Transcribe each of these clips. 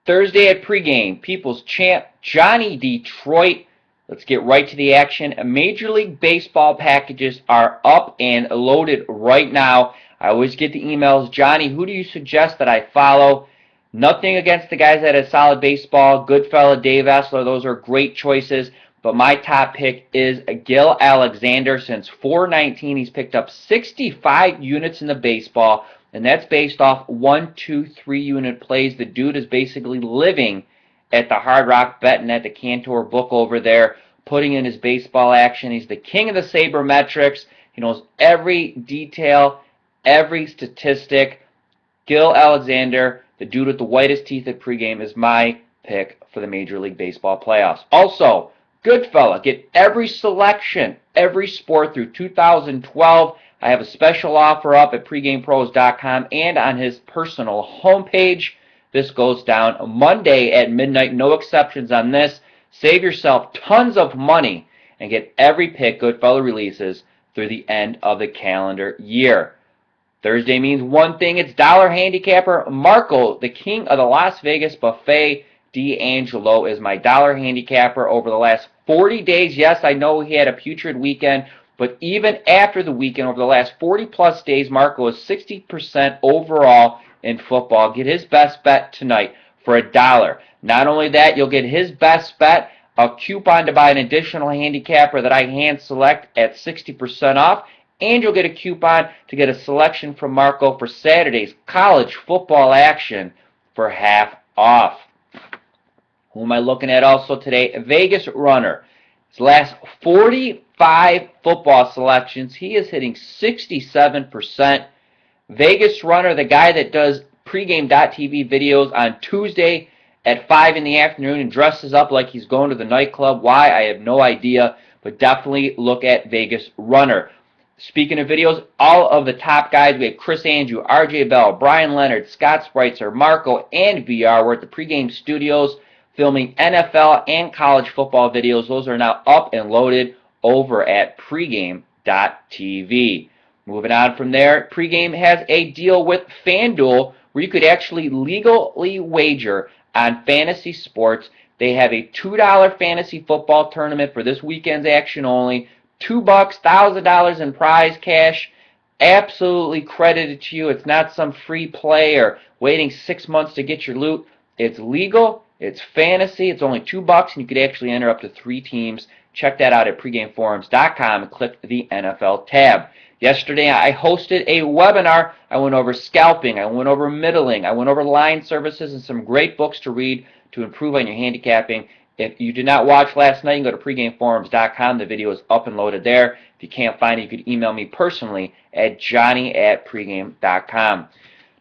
Thursday at pregame, People's Champ Johnny Detroit. Let's get right to the action. Major League Baseball packages are up and loaded right now. I always get the emails, Johnny, who do you suggest that I follow? Nothing against the guys that have solid baseball. Goodfella, Dave Essler, those are great choices. But my top pick is Gil Alexander. Since 4/19, he's picked up 65 units in the baseball. And that's based off 1, 2, 3 unit plays. The dude is basically living at the Hard Rock betting at the Cantor book over there, putting in his baseball action. He's the king of the sabermetrics. He knows every detail, every statistic. Gil Alexander, the dude with the whitest teeth at pregame, is my pick for the Major League Baseball playoffs. Also, Goodfella, get every selection, every sport through 2012. I have a special offer up at PregamePros.com and on his personal homepage. This goes down Monday at midnight. No exceptions on this. Save yourself tons of money and get every pick Goodfella releases through the end of the calendar year. Thursday means one thing. It's dollar handicapper Marco, the king of the Las Vegas buffet. D'Angelo is my dollar handicapper over the last 40 days. Yes, I know he had a putrid weekend, but even after the weekend, over the last 40-plus days, Marco is 60% overall in football. Get his best bet tonight for $1. Not only that, you'll get his best bet, a coupon to buy an additional handicapper that I hand select at 60% off, and you'll get a coupon to get a selection from Marco for Saturday's college football action for half off. Who am I looking at also today? Vegas Runner. His last 45 football selections, he is hitting 67%. Vegas Runner, the guy that does PregameTV videos on Tuesday at 5 in the afternoon and dresses up like he's going to the nightclub. Why? I have no idea, but definitely look at Vegas Runner. Speaking of videos, all of the top guys, we have Chris Andrew, RJ Bell, Brian Leonard, Scott Spreitzer, Marco, and VR. We're at the Pregame Studios filming NFL and college football videos. Those are now up and loaded over at pregame.tv. Moving on from there, Pregame has a deal with FanDuel where you could actually legally wager on fantasy sports. They have a $2 fantasy football tournament for this weekend's action only. $2, $1,000 in prize cash. Absolutely credited to you. It's not some free play or waiting 6 months to get your loot. It's legal. It's fantasy. It's only $2, and you could actually enter up to 3 teams. Check that out at PregameForums.com and click the NFL tab. Yesterday, I hosted a webinar. I went over scalping. I went over middling. I went over line services and some great books to read to improve on your handicapping. If you did not watch last night, you can go to PregameForums.com. The video is up and loaded there. If you can't find it, you could email me personally at johnny@pregame.com.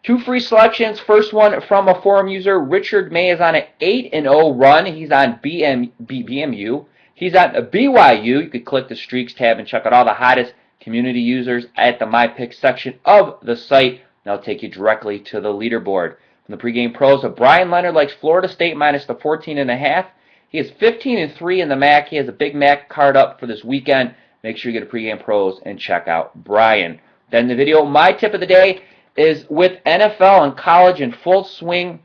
2 free selections. First one from a forum user. Richard May is on an 8-0 run. He's on BMU. He's on BYU. You could click the Streaks tab and check out all the hottest community users at the My Picks section of the site. And that'll take you directly to the leaderboard. From the Pregame Pros, Brian Leonard likes Florida State minus the 14.5. He is 15-3 in the MAC. He has a big MAC card up for this weekend. Make sure you go to Pregame Pros and check out Brian. Then the video, my tip of the day, is with NFL and college in full swing.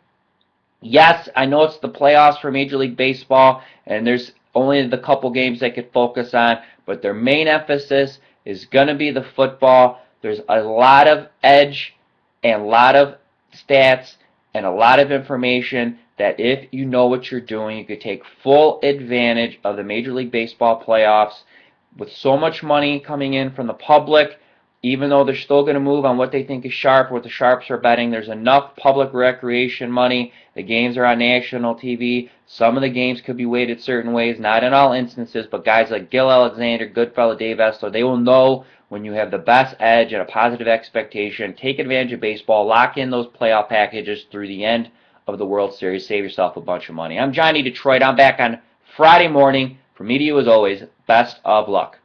Yes, I know it's the playoffs for Major League Baseball, and there's only the couple games they could focus on, but their main emphasis is going to be the football. There's a lot of edge and a lot of stats and a lot of information that if you know what you're doing, you could take full advantage of the Major League Baseball playoffs. With so much money coming in from the public, even though they're still going to move on what they think is sharp, what the sharps are betting, there's enough public recreation money. The games are on national TV. Some of the games could be weighted certain ways, not in all instances, but guys like Gil Alexander, Goodfella, Dave Essler, they will know when you have the best edge and a positive expectation. Take advantage of baseball. Lock in those playoff packages through the end of the World Series. Save yourself a bunch of money. I'm Johnny Detroit. I'm back on Friday morning. From me to you, as always, best of luck.